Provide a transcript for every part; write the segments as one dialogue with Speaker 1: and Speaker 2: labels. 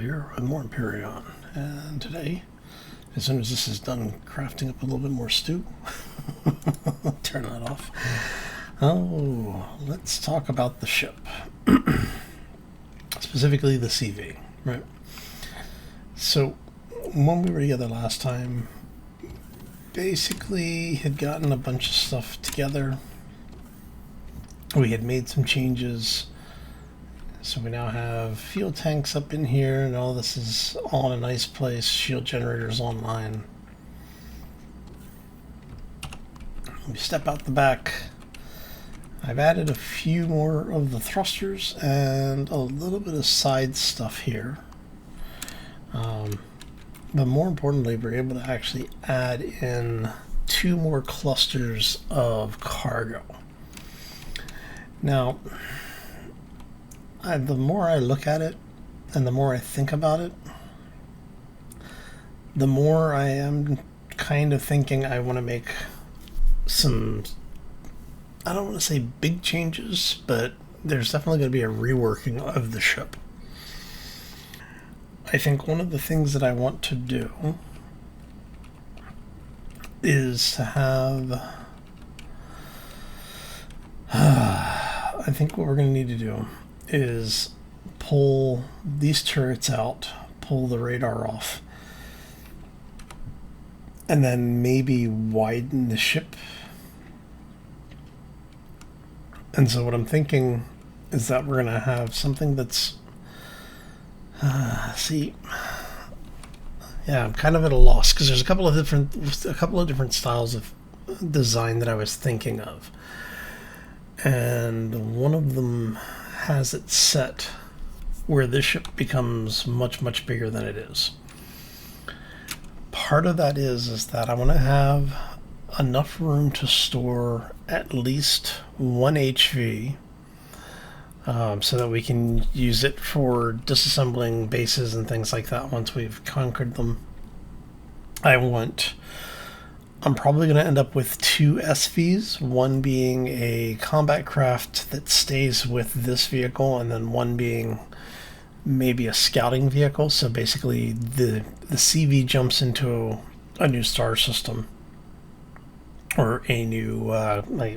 Speaker 1: here with more Empyrion, and today, as soon as this is done crafting up a little bit more stew, turn that off. Oh, let's talk about the ship, specifically the CV, right? So, when we were together last time, basically had gotten a bunch of stuff together. We had made some changes. So we now have fuel tanks up in here, and all this is all in a nice place. Shield generators online. We step out the back. I've added a few more of the thrusters and a little bit of side stuff here. But more importantly, we're able to actually add in 2 more clusters of cargo. Now, the more I look at it and the more I think about it, the more I am kind of thinking I want to make some, I don't want to say big changes, but there's definitely going to be a reworking of the ship. I think one of the things that I want to do is to have, I think what we're going to need to do is pull these turrets out, pull the radar off, and then maybe widen the ship. And so what I'm thinking is that we're going to have something that's I'm kind of at a loss because there's a couple of different styles of design that I was thinking of, and one of them has it set where this ship becomes much bigger than it is. Part of that is that I want to have enough room to store at least 1 HV, so that we can use it for disassembling bases and things like that once we've conquered them. I'm probably going to end up with 2 SVs, one being a combat craft that stays with this vehicle, and then one being maybe a scouting vehicle. So basically the CV jumps into a new star system, or a new,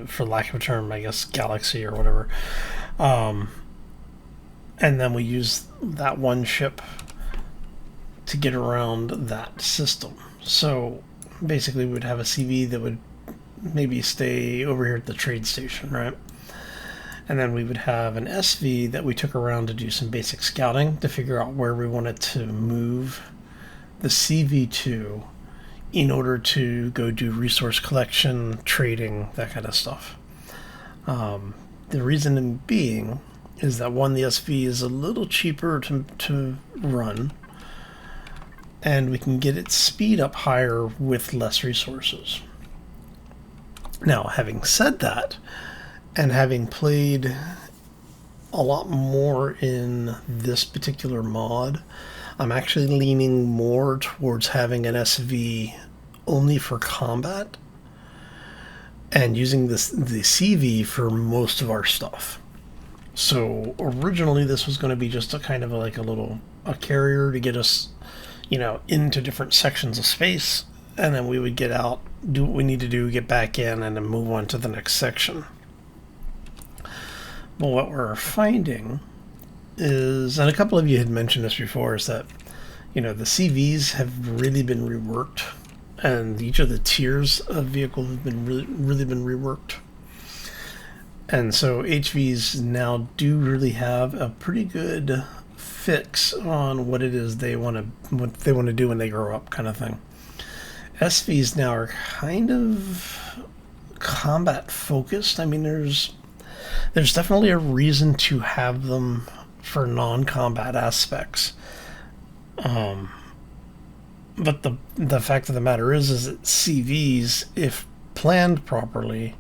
Speaker 1: for lack of a term, I guess, galaxy or whatever. And then we use that one ship to get around that system. So basically we'd have a CV that would maybe stay over here at the trade station, right? And then we would have an SV that we took around to do some basic scouting to figure out where we wanted to move the CV to in order to go do resource collection, trading, that kind of stuff. The reason being is that, one, the SV is a little cheaper to run, and we can get its speed up higher with less resources. Now, having said that, and having played a lot more in this particular mod, I'm actually leaning more towards having an SV only for combat and using the CV for most of our stuff. So originally this was going to be just a kind of a carrier to get us, into different sections of space, and then we would get out, do what we need to do, get back in, and then move on to the next section. But what we're finding is, and a couple of you had mentioned this before, is that, the CVs have really been reworked, and each of the tiers of vehicles have been really been reworked. And so HVs now do really have a pretty good fix on what it is what they want to do when they grow up, kind of thing. SVs now are kind of combat focused. I mean, there's definitely a reason to have them for non-combat aspects. But the fact of the matter is that CVs, if planned properly,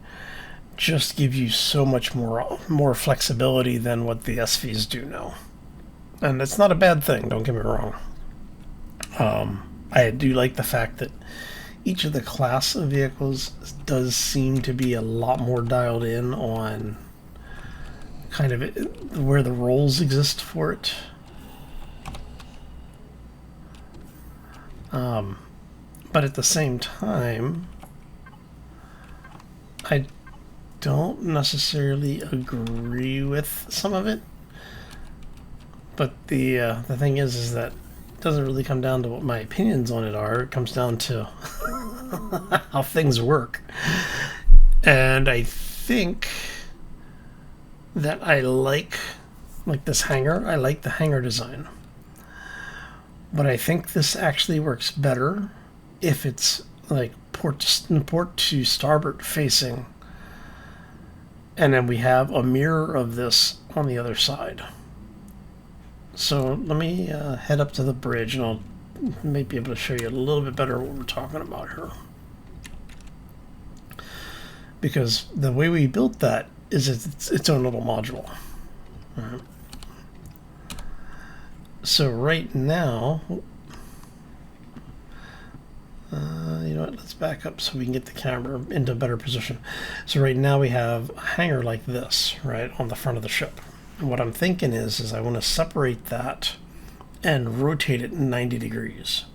Speaker 1: just give you so much more flexibility than what the SVs do now. And it's not a bad thing, don't get me wrong. I do like the fact that each of the class of vehicles does seem to be a lot more dialed in on kind of where the roles exist for it. But at the same time, I don't necessarily agree with some of it. But the thing is that it doesn't really come down to what my opinions on it are. It comes down to how things work. And I think that I like this hangar. I like the hangar design. But I think this actually works better if it's like port to starboard facing, and then we have a mirror of this on the other side. So let me head up to the bridge, and I'll maybe be able to show you a little bit better what we're talking about here. Because the way we built that is its own little module. All right. So right now, you know what, let's back up so we can get the camera into a better position. So right now we have a hangar like this, right, on the front of the ship. And what I'm thinking is I want to separate that and rotate it 90 degrees.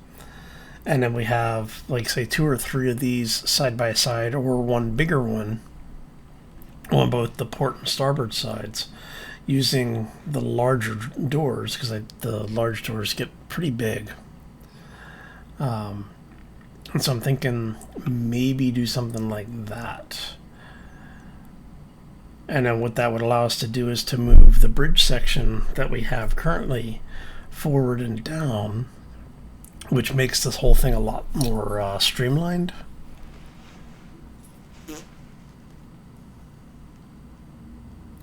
Speaker 1: And then we have, like, say, 2 or 3 of these side by side, or one bigger one on both the port and starboard sides, using the larger doors, because the large doors get pretty big. And so I'm thinking maybe do something like that. And then what that would allow us to do is to move the bridge section that we have currently forward and down, which makes this whole thing a lot more streamlined.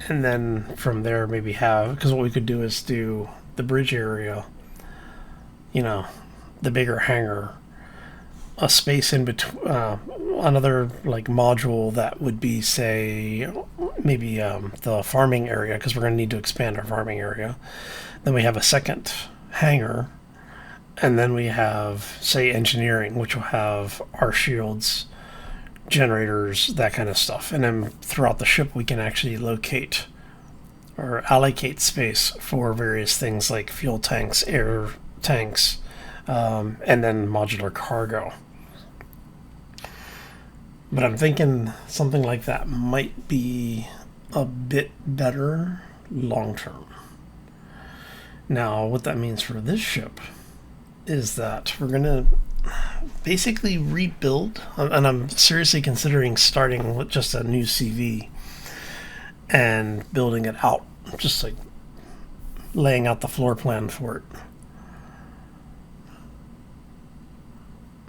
Speaker 1: And then from there maybe have, because what we could do is do the bridge area, you know, the bigger hangar, a space in between, another like module that would be, say, maybe the farming area, because we're going to need to expand our farming area. Then we have a second hangar, and then we have, say, engineering, which will have our shields, generators, that kind of stuff. And then throughout the ship we can actually locate or allocate space for various things like fuel tanks, air tanks, and then modular cargo. But I'm thinking something like that might be a bit better long term. Now, what that means for this ship is that we're going to basically rebuild, and I'm seriously considering starting with just a new CV and building it out, just like laying out the floor plan for it.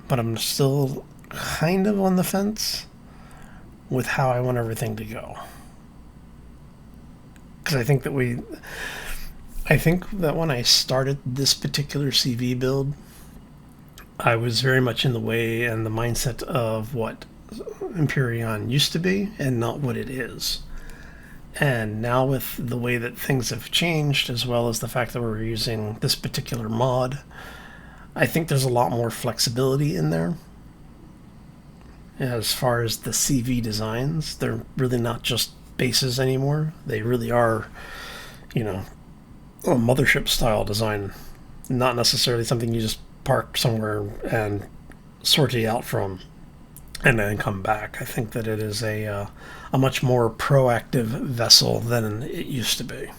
Speaker 1: But I'm still kind of on the fence with how I want everything to go. Because I think that when I started this particular CV build, I was very much in the way and the mindset of what Empyrion used to be and not what it is. And now with the way that things have changed, as well as the fact that we're using this particular mod, I think there's a lot more flexibility in there. As far as the CV designs, they're really not just bases anymore. They really are, you know, a mothership style design, not necessarily something you just park somewhere and sortie out from and then come back. I think that it is a much more proactive vessel than it used to be.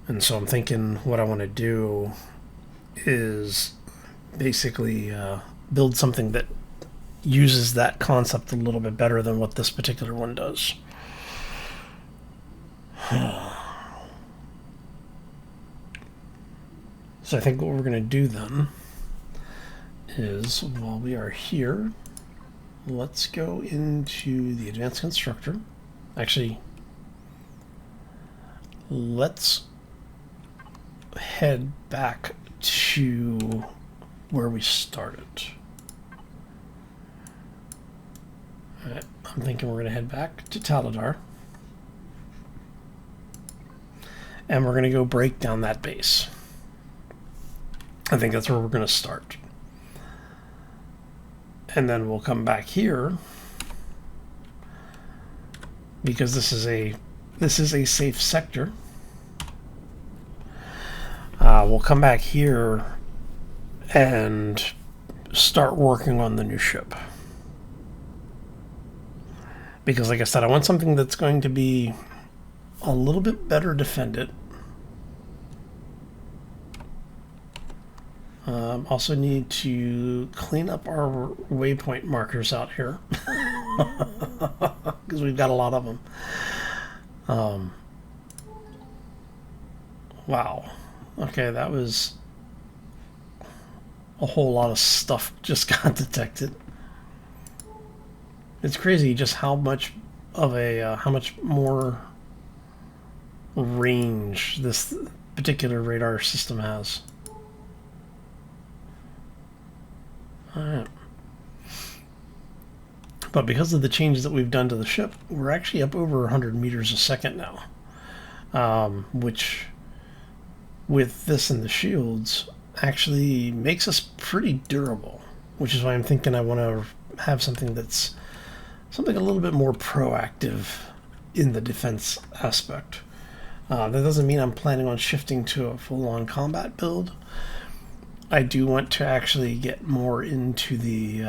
Speaker 1: And so I'm thinking what I want to do is basically build something that uses that concept a little bit better than what this particular one does. So I think what we're going to do then is, while we are here, let's go into the Advanced Constructor. Actually, let's head back to where we started. Alright, I'm thinking we're going to head back to Taladar. And we're going to go break down that base. I think that's where we're going to start. And then we'll come back here, because this is a safe sector. We'll come back here and start working on the new ship. Because like I said, I want something that's going to be a little bit better defended. Also need to clean up our waypoint markers out here. Because we've got a lot of them. Wow. Okay, that was a whole lot of stuff just got detected. It's crazy just how much of a how much more range this particular radar system has. Alright. But because of the changes that we've done to the ship, we're actually up over 100 meters a second now. Which, with this and the shields, actually makes us pretty durable. Which is why I'm thinking I want to have something that's something a little bit more proactive in the defense aspect. That doesn't mean I'm planning on shifting to a full-on combat build. I do want to actually get more into the,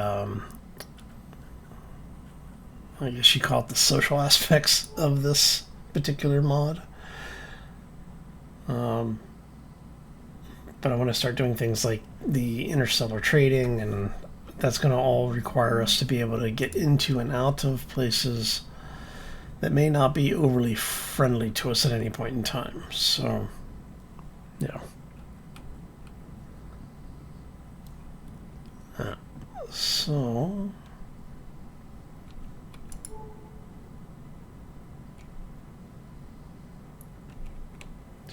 Speaker 1: I guess you call it the social aspects of this particular mod. But I want to start doing things like the interstellar trading, and that's going to all require us to be able to get into and out of places that may not be overly friendly to us at any point in time. So, yeah. So,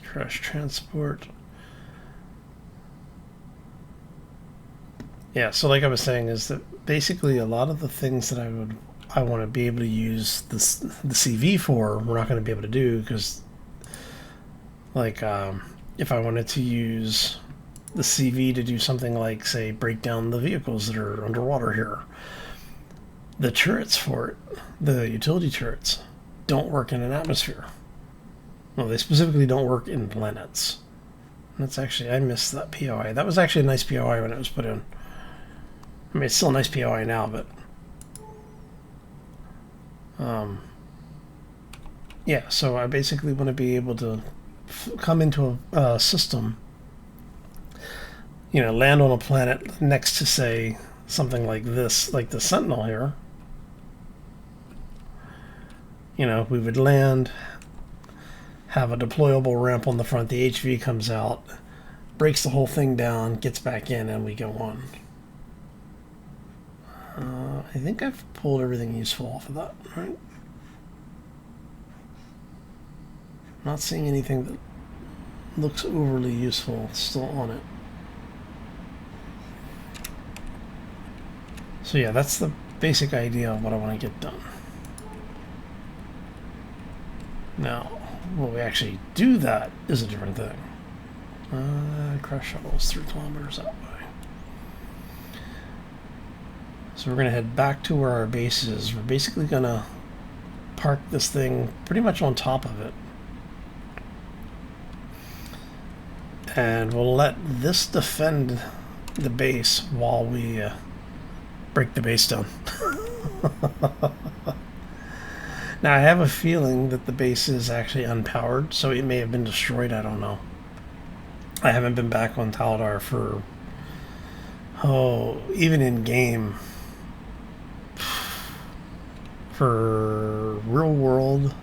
Speaker 1: crash transport. Yeah, so like I was saying, is that basically a lot of the things that I want to be able to use the CV for, we're not going to be able to do, because like if I wanted to use the CV to do something like, say, break down the vehicles that are underwater here, the turrets for it, the utility turrets, don't work in an atmosphere. Well, they specifically don't work in planets. That's actually, I missed that POI. That was actually a nice POI when it was put in. I mean, it's still a nice POI now, but yeah, so I basically want to be able to come into a system, you know, land on a planet next to, say, something like this, like the Sentinel here. You know, we would land, have a deployable ramp on the front, the HV comes out, breaks the whole thing down, gets back in, and we go on. I think I've pulled everything useful off of that, right? Not seeing anything that looks overly useful still on it. So yeah, that's the basic idea of what I want to get done. Now, will we actually do that is a different thing. Crash shuttles 3 kilometers that way. So we're going to head back to where our base is. We're basically going to park this thing pretty much on top of it. And we'll let this defend the base while we break the base down. Now, I have a feeling that the base is actually unpowered, so it may have been destroyed. I don't know. I haven't been back on Taladar for, even in game, for real world,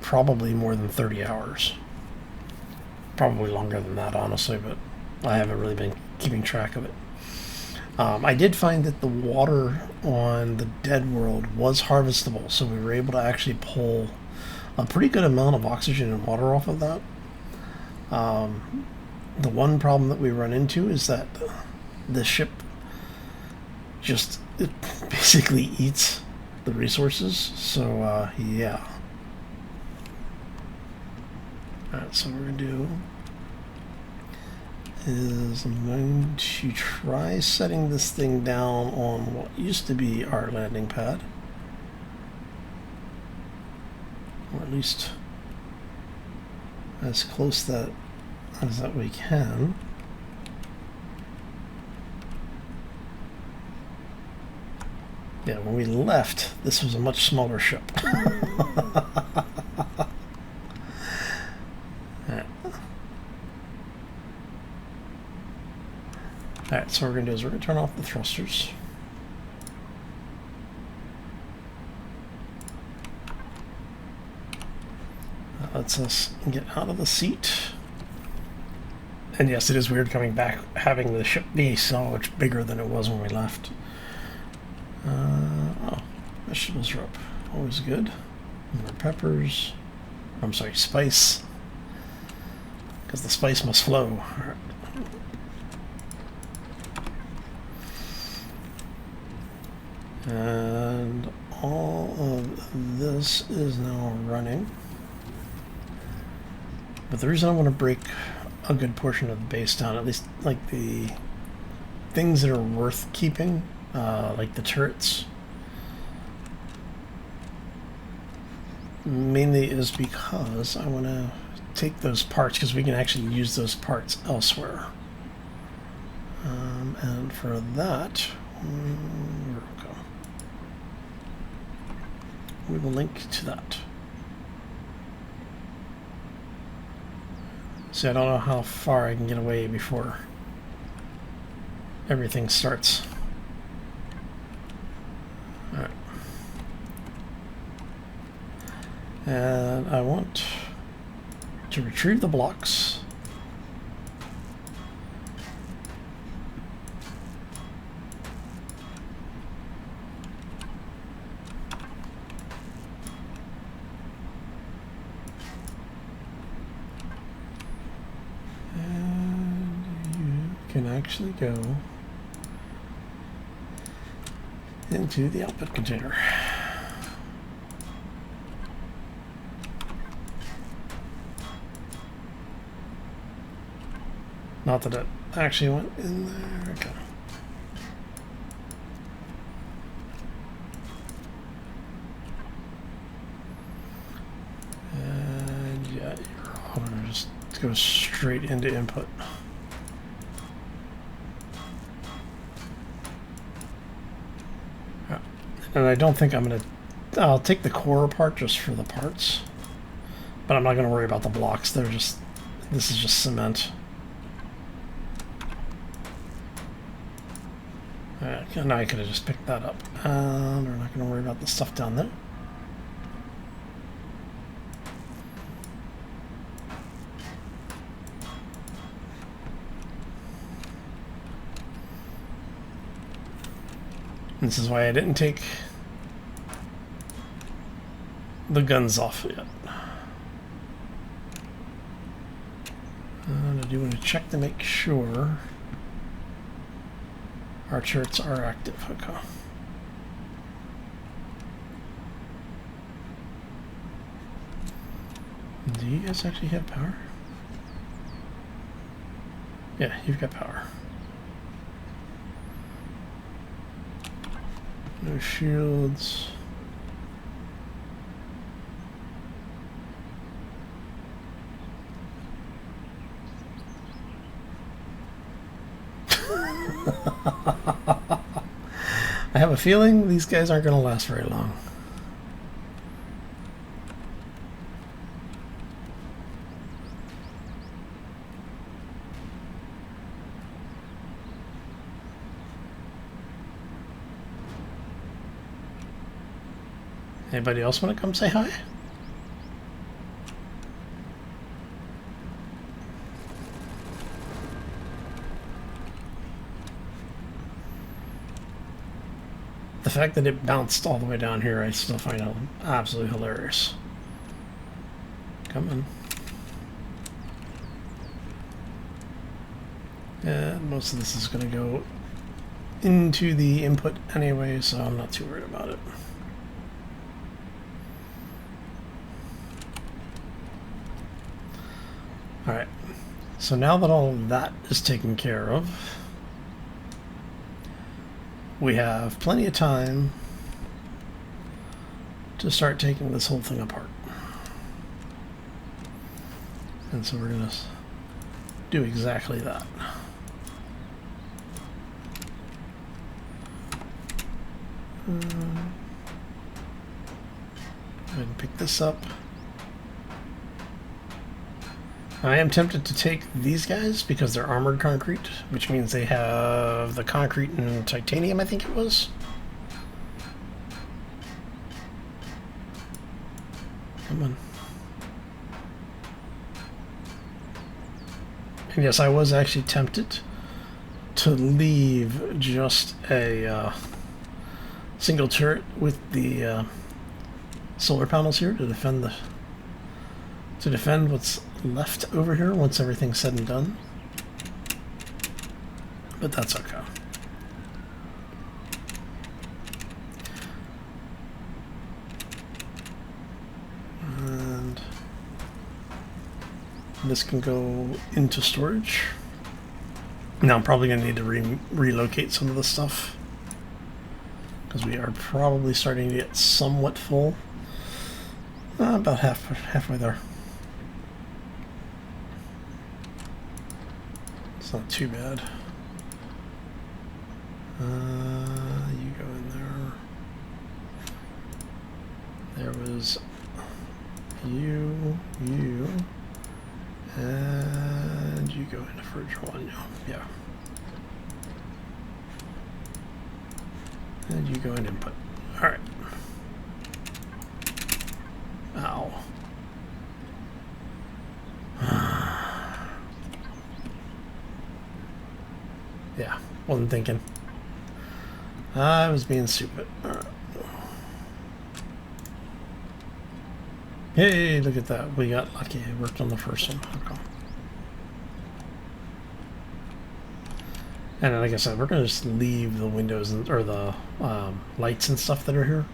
Speaker 1: probably more than 30 hours. Probably longer than that, honestly, but I haven't really been keeping track of it. I did find that the water on the Dead World was harvestable, so we were able to actually pull a pretty good amount of oxygen and water off of that. The one problem that we run into is that the ship just basically eats the resources, so yeah. Alright, so what we're going to do is I'm going to try setting this thing down on what used to be our landing pad. Or at least as close as that we can. Yeah, when we left, this was a much smaller ship. Alright, so what we're going to do is we're going to turn off the thrusters. That lets us get out of the seat. And yes, it is weird coming back, having the ship be so much bigger than it was when we left. Oh, vegetables are up. Always good. More peppers. I'm sorry, spice. Because the spice must flow. All right. And all of this is now running. But the reason I want to break a good portion of the base down, at least like the things that are worth keeping, like the turrets, mainly is because I want to take those parts, because we can actually use those parts elsewhere. And for that, where we go? We will link to that. See, I don't know how far I can get away before everything starts. Alright. And I want to retrieve the blocks. Can actually go into the output container. Not that it actually went in there. Okay. And yeah, you're going to just go straight into input. And I don't think I'm going to... I'll take the core apart just for the parts. But I'm not going to worry about the blocks. They're just... This is just cement. Now I could have just picked that up. And we're not going to worry about the stuff down there. This is why I didn't take the guns off yet. And I do want to check to make sure our turrets are active. Okay. Do you guys actually have power? Yeah, you've got power. No shields. I have a feeling these guys aren't going to last very long. Anybody else want to come say hi? The fact that it bounced all the way down here, I still find out absolutely hilarious. Come on. And most of this is going to go into the input anyway, so I'm not too worried about it. Alright, so now that all of that is taken care of, we have plenty of time to start taking this whole thing apart. And so we're going to do exactly that. Go ahead and pick this up. I am tempted to take these guys because they're armored concrete, which means they have the concrete and titanium, I think it was. Come on. And yes, I was actually tempted to leave just a single turret with the solar panels here to defend what's left over here once everything's said and done. But that's okay. And this can go into storage. Now I'm probably going to need to relocate some of the stuff because we are probably starting to get somewhat full. About halfway there. It's not too bad. You go in there. There was you, and you go into fridge one. Yeah. And you go in input. All right. Ow. Yeah, wasn't thinking. I was being stupid. All right. Hey, look at that. We got lucky. It worked on the first one. Okay. And like I said, we're going to just leave the windows or the lights and stuff that are here.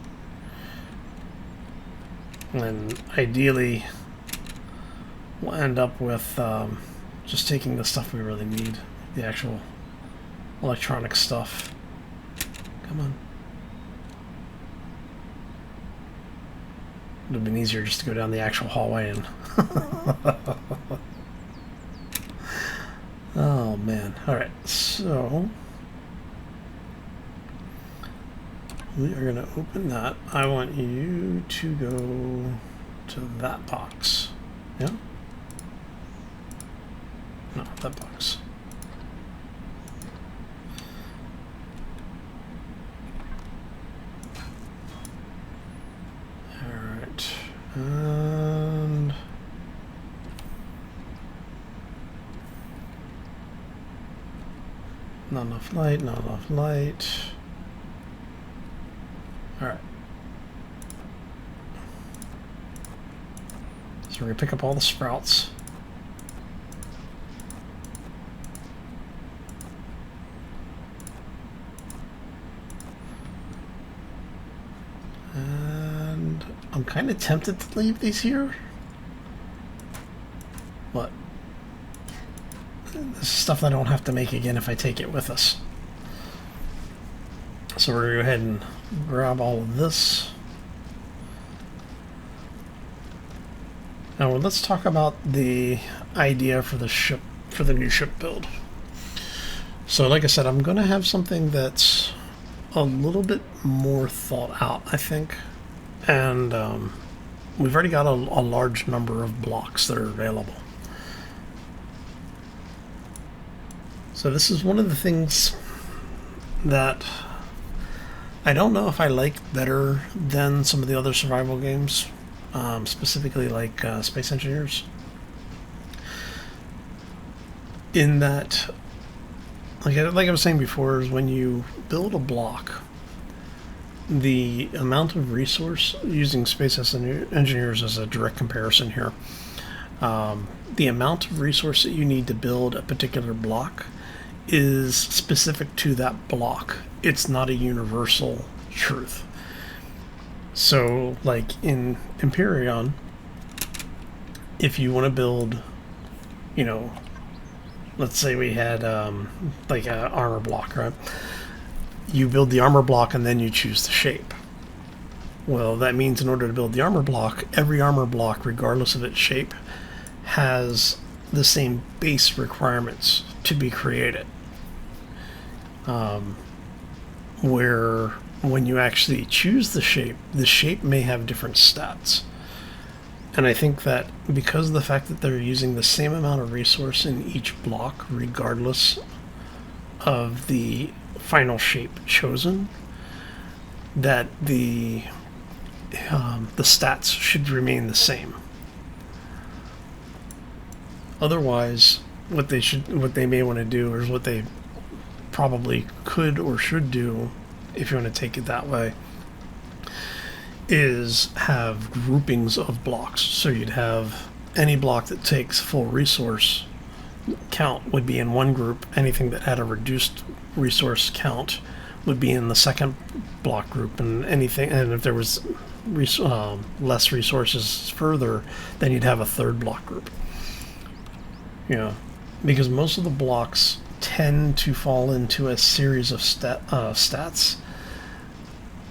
Speaker 1: And ideally, we'll end up with just taking the stuff we really need, the actual electronic stuff. Come on. It would have been easier just to go down the actual hallway and... Oh, man. Alright, so... we are going to open that. I want you to go to that box. Yeah? No, that box. Alright. And... not enough light, not enough light. Alright. So we're going to pick up all the sprouts. And I'm kind of tempted to leave these here. But this is stuff I don't have to make again if I take it with us. So we're going to go ahead and grab all of this. Now let's talk about the idea for the ship, for the new ship build. So like I said, I'm going to have something that's a little bit more thought out, I think. And we've already got a large number of blocks that are available. So this is one of the things that I don't know if I like better than some of the other survival games, specifically like Space Engineers. In that, like I was saying before, is when you build a block, the amount of resource, using Space Engineers as a direct comparison here, the amount of resource that you need to build a particular block is specific to that block. It's not a universal truth. So, like in Empyrion, if you want to build, you know, let's say we had like an armor block, right? You build the armor block and then you choose the shape. Well, that means in order to build the armor block, every armor block, regardless of its shape, has the same base requirements to be created. Where when you actually choose the shape may have different stats. And I think that because of the fact that they're using the same amount of resource in each block, regardless of the final shape chosen, that the stats should remain the same. Otherwise, what they may want to do, or what they probably could or should do, if you want to take it that way, is have groupings of blocks. So you'd have any block that takes full resource count would be in one group. Anything that had a reduced resource count would be in the second block group, and if there was less resources further, then you'd have a third block group. Because most of the blocks tend to fall into a series of stats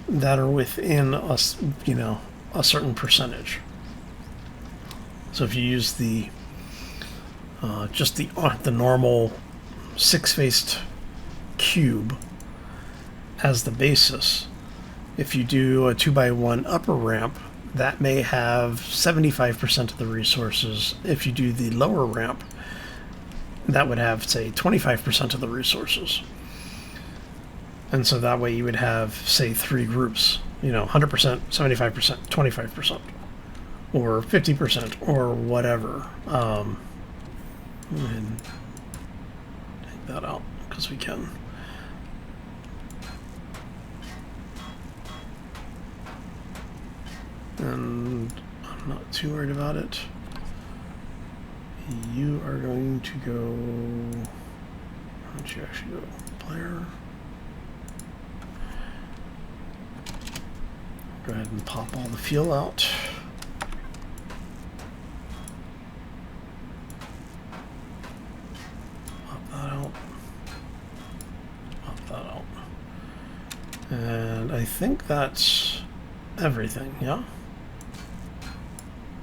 Speaker 1: that are within a certain percentage. So if you use the just the normal six-faced cube as the basis, if you do a 2x1 upper ramp, that may have 75% of the resources. If you do the lower ramp, that would have, say, 25% of the resources. And so that way you would have, say, three groups, 100%, 75%, 25%, or 50%, or whatever. And take that out, because we can. And I'm not too worried about it. You are going to go... Why don't you actually go player? Go ahead and pop all the fuel out. Pop that out. Pop that out. And I think that's everything, yeah?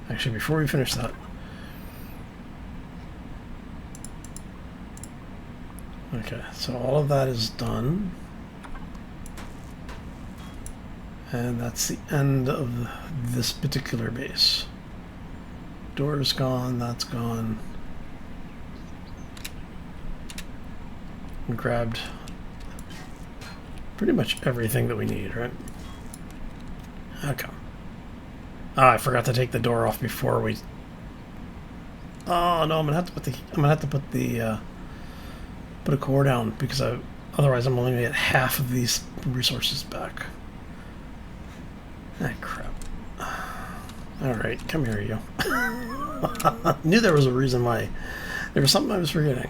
Speaker 1: Actually, before we finish that, okay, so all of that is done. And that's the end of this particular base. Door's gone, that's gone. We grabbed pretty much everything that we need, right? Okay. Ah, I forgot to take the door off before we... Oh no, I'm gonna have to put the put a core down, because otherwise I'm only gonna get half of these resources back. Ah, crap. Alright, come here, you. Knew there was a reason why. There was something I was forgetting.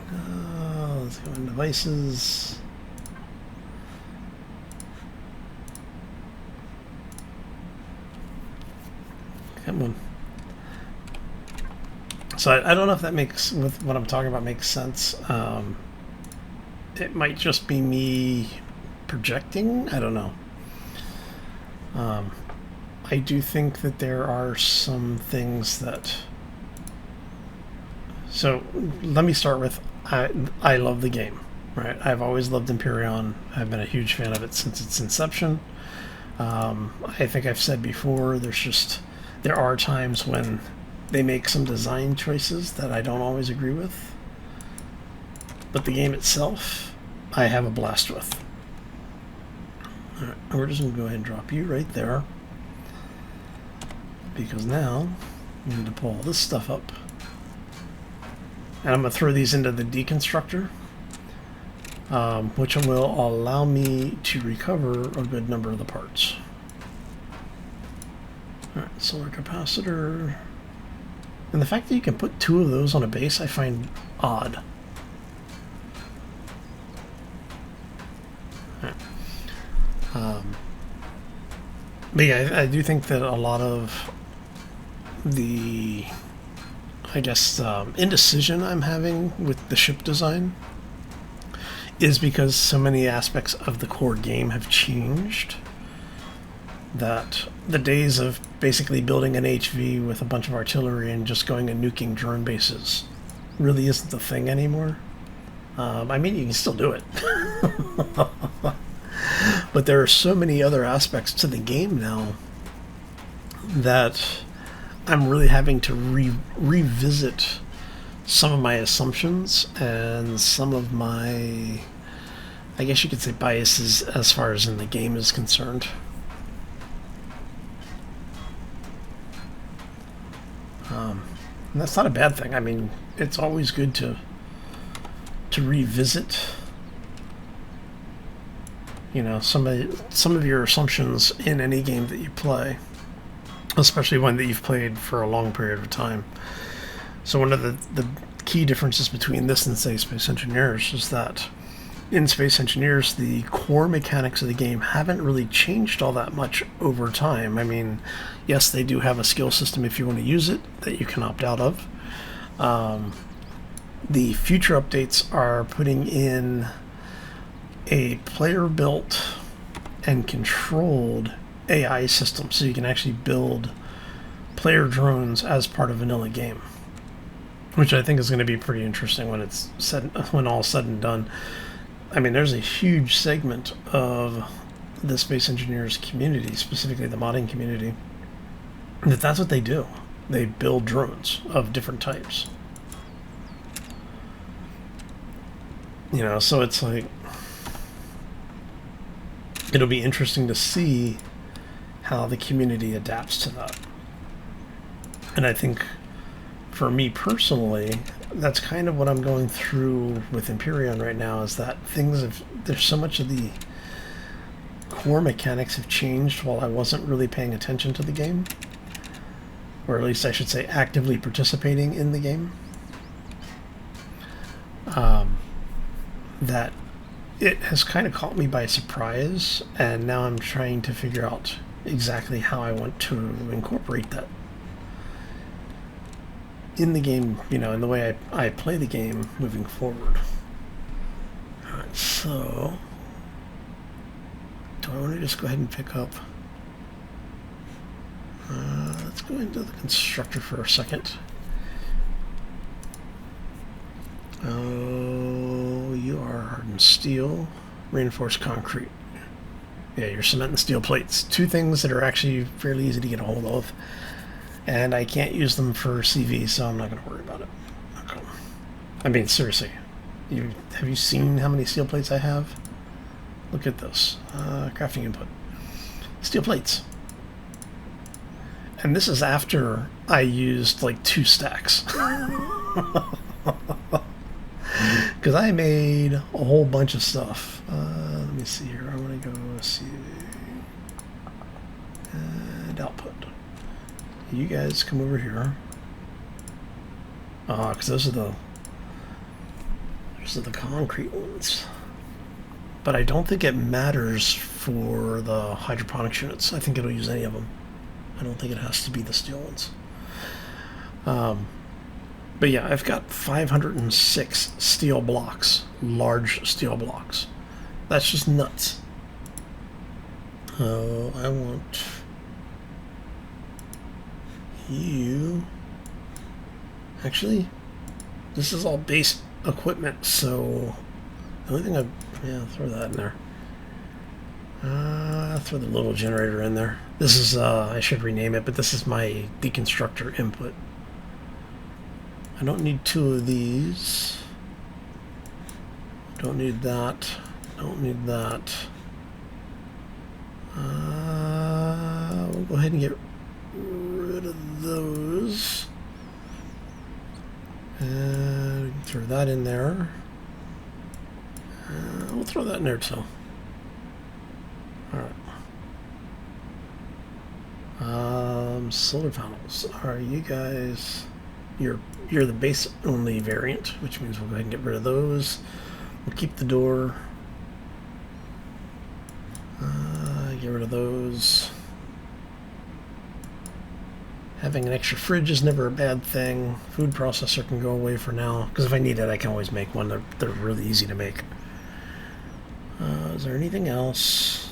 Speaker 1: Let's go in devices. Come on. So I don't know if that makes, with what I'm talking about, makes sense. It might just be me projecting. I don't know. I do think that there are some things that... So let me start with, I love the game, right? I've always loved Empyrion. I've been a huge fan of it since its inception. I think I've said before, there are times when they make some design choices that I don't always agree with. But the game itself, I have a blast with. Alright, we're just going to go ahead and drop you right there. Because now, we need to pull all this stuff up. And I'm going to throw these into the deconstructor, which will allow me to recover a good number of the parts. Alright, solar capacitor. And the fact that you can put two of those on a base, I find odd. But yeah, I do think that a lot of the, I guess, indecision I'm having with the ship design is because so many aspects of the core game have changed, that the days of basically building an HV with a bunch of artillery and just going and nuking drone bases really isn't the thing anymore. I mean, you can still do it. But there are so many other aspects to the game now that I'm really having to revisit some of my assumptions and some of my, I guess you could say, biases as far as in the game is concerned. And that's not a bad thing. I mean, it's always good to revisit, you know, some of your assumptions in any game that you play, especially one that you've played for a long period of time. So one of the key differences between this and, say, Space Engineers is that in Space Engineers, the core mechanics of the game haven't really changed all that much over time. I mean, yes, they do have a skill system if you want to use it that you can opt out of. The future updates are putting in a player-built and controlled AI system, so you can actually build player drones as part of vanilla game, which I think is going to be pretty interesting when it's when all said and done. I mean, there's a huge segment of the Space Engineers community, specifically the modding community, that's what they do. They build drones of different types. You know, so it's like, it'll be interesting to see how the community adapts to that. And I think, for me personally, that's kind of what I'm going through with Empyrion right now, is that there's so much of the core mechanics have changed while I wasn't really paying attention to the game. Or at least I should say actively participating in the game. That it has kind of caught me by surprise, and now I'm trying to figure out exactly how I want to incorporate that in the game, you know, in the way I play the game moving forward. Alright, so do I want to just go ahead and pick up? Let's go into the constructor for a second. Oh, you are hardened steel, reinforced concrete. Yeah, your cement and steel plates. Two things that are actually fairly easy to get a hold of. And I can't use them for CV, so I'm not going to worry about it. Okay. I mean, seriously. Have you seen how many steel plates I have? Look at this. Crafting input. Steel plates. And this is after I used like 2 stacks. Because I made a whole bunch of stuff. Let me see here. I want to go CV. And output. You guys come over here. Because those are the concrete ones. But I don't think it matters for the hydroponics units. I think it'll use any of them. I don't think it has to be the steel ones. But yeah, I've got 506 steel blocks, large steel blocks. That's just nuts. Oh, I want you. Actually, this is all base equipment, so the only thing throw that in there. Throw the little generator in there. This is, I should rename it, but this is my deconstructor input. I don't need 2 of these. Don't need that. Don't need that. We'll go ahead and get rid of those. And throw that in there. We'll throw that in there too. Alright. Solar panels. Are you guys... You're the base only variant, which means we'll go ahead and get rid of those. We'll keep the door. Get rid of those. Having an extra fridge is never a bad thing. Food processor can go away for now, because if I need it, I can always make one. They're really easy to make. Is there anything else?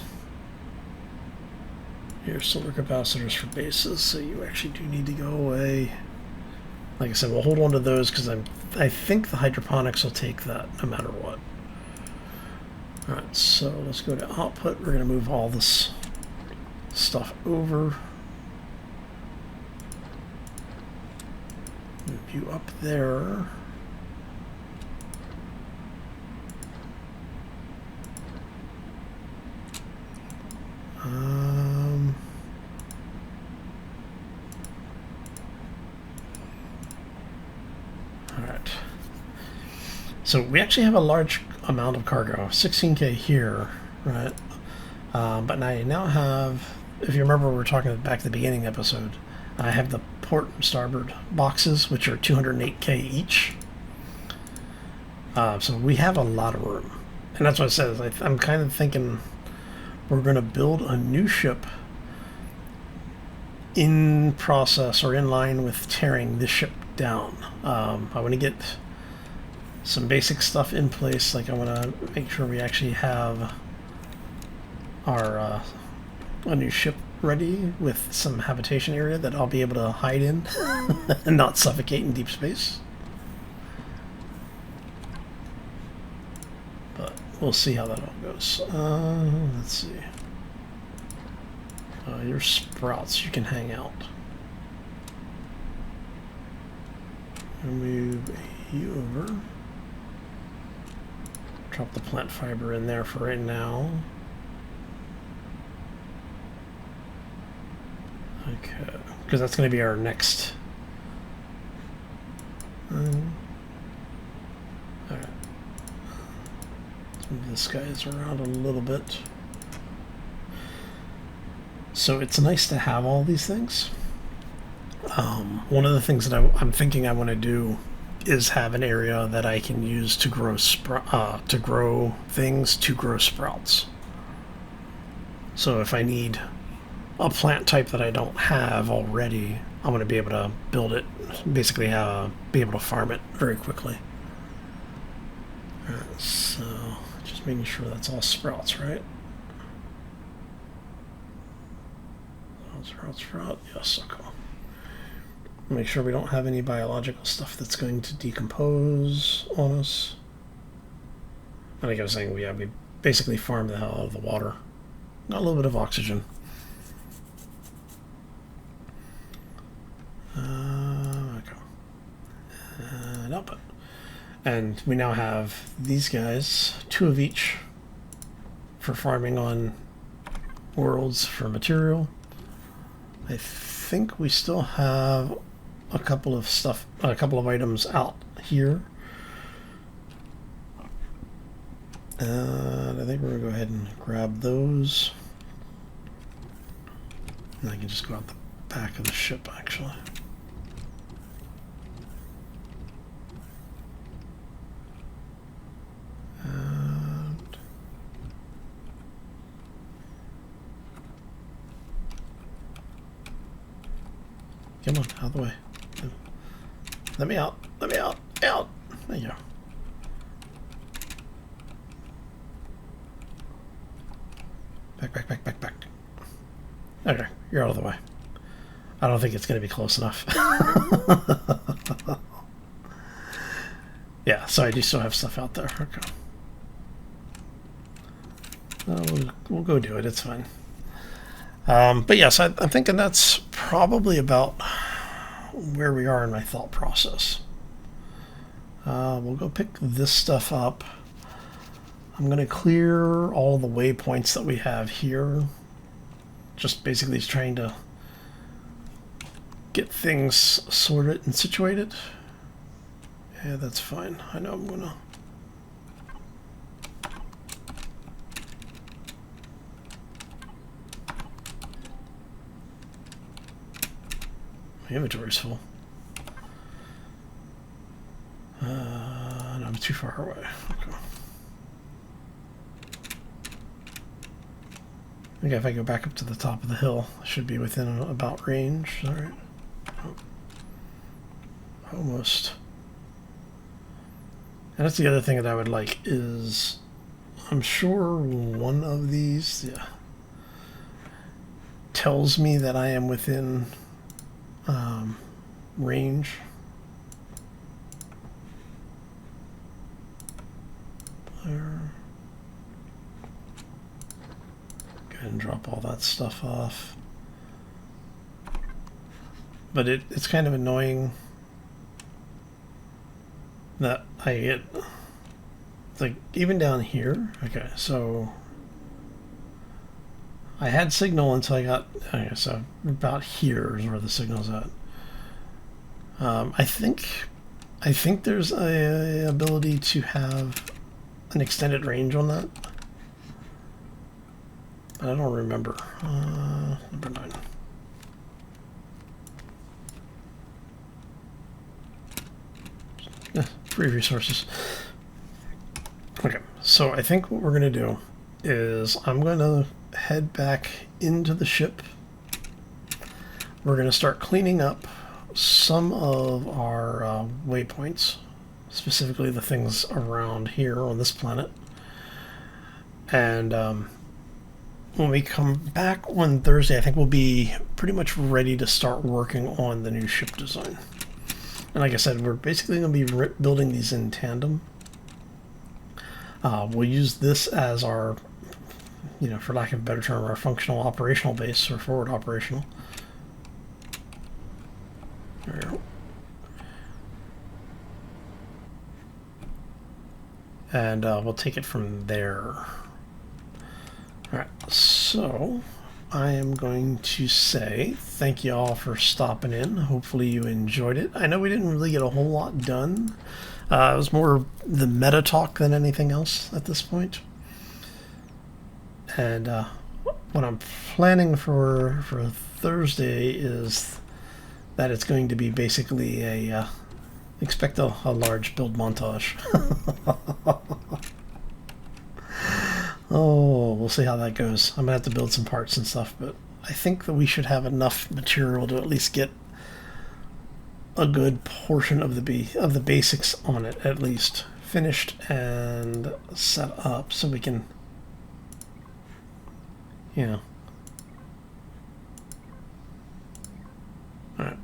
Speaker 1: Here's solar capacitors for bases, so you actually do need to go away. Like I said, we'll hold on to those because I think the hydroponics will take that no matter what. Alright, so let's go to output. We're going to move all this stuff over. Move you up there. Alright. So we actually have a large amount of cargo, 16K here, right? But I now have, if you remember, we were talking back at the beginning episode, I have the port and starboard boxes, which are 208K each. So we have a lot of room. And that's what it says. I'm kind of thinking we're going to build a new ship in process or in line with tearing this ship down. I want to get some basic stuff in place. Like I want to make sure we actually have our a new ship ready with some habitation area that I'll be able to hide in and not suffocate in deep space. But we'll see how that all goes. Let's see. Your sprouts, you can hang out. Move you over. Drop the plant fiber in there for right now. Okay, because that's going to be our next. Alright. Let's move this guys around a little bit. So it's nice to have all these things. One of the things that I'm thinking I want to do is have an area that I can use to grow sprouts. So if I need a plant type that I don't have already, I'm going to be able to build it, basically be able to farm it very quickly. Alright, so just making sure that's all sprouts, right? Sprout, yes, okay. Make sure we don't have any biological stuff that's going to decompose on us. I think I was saying we basically farm the hell out of the water. Got a little bit of oxygen. Okay. And output. And we now have these guys, 2 of each, for farming on worlds for material. I think we still have a couple of items out here. And I think we're going to go ahead and grab those. And I can just go out the back of the ship, actually. And come on, out of the way. Let me out. Let me out. Out. There you go. Back. Okay, you're out of the way. I don't think it's going to be close enough. Yeah, so I do still have stuff out there. Okay. We'll go do it. It's fine. But yes, I'm thinking that's probably about where we are in my thought process. We'll go pick this stuff up. I'm going to clear all the waypoints that we have here. Just basically trying to get things sorted and situated. Yeah, that's fine. I know I'm going to... My inventory's full. No, I'm too far away. Okay. I think if I go back up to the top of the hill, I should be within about range. All right. Oh. Almost. And that's the other thing that I would like is, I'm sure one of these, yeah, tells me that I am within range. There. and drop all that stuff off. But it's kind of annoying that I get, like, even down here. Okay, so I had signal until I got, okay, so about here is where the signal's at. I think there's a ability to have an extended range on that. But I don't remember. Number 9. Free resources. Okay, so I think what we're going to do is I'm going to head back into the ship. We're going to start cleaning up some of our waypoints, specifically the things around here on this planet. And when we come back on Thursday, I think we'll be pretty much ready to start working on the new ship design. And like I said, we're basically going to be building these in tandem. We'll use this as our, you know, for lack of a better term, our functional operational base, or forward operational. There we go. And we'll take it from there. Alright, so I am going to say thank you all for stopping in. Hopefully you enjoyed it. I know we didn't really get a whole lot done. It was more the meta talk than anything else at this point. And what I'm planning for Thursday is that it's going to be basically a expect a large build montage. Oh, we'll see how that goes. I'm gonna have to build some parts and stuff, but I think that we should have enough material to at least get a good portion of the basics on it, at least finished and set up, so we can, you know. All right.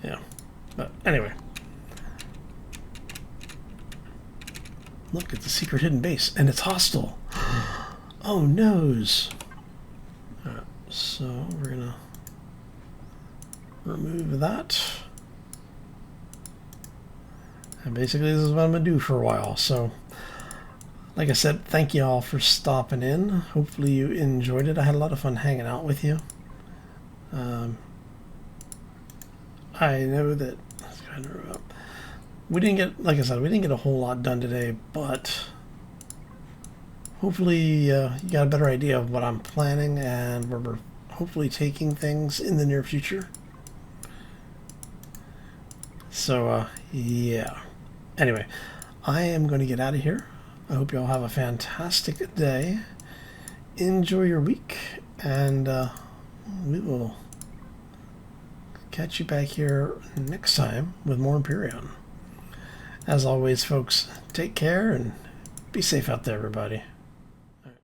Speaker 1: Yeah. But anyway. Look, it's a secret hidden base, and it's hostile. Oh, noes. Alright, so we're gonna remove that. And basically this is what I'm gonna do for a while. So, like I said, thank you all for stopping in. Hopefully you enjoyed it. I had a lot of fun hanging out with you. I know that... Let's go ahead and remove up. We didn't get, like I said, we didn't get a whole lot done today, but hopefully you got a better idea of what I'm planning and where we're hopefully taking things in the near future. So, yeah. Anyway, I am going to get out of here. I hope you all have a fantastic day. Enjoy your week, and we will catch you back here next time with more Empyrion. As always, folks, take care and be safe out there, everybody.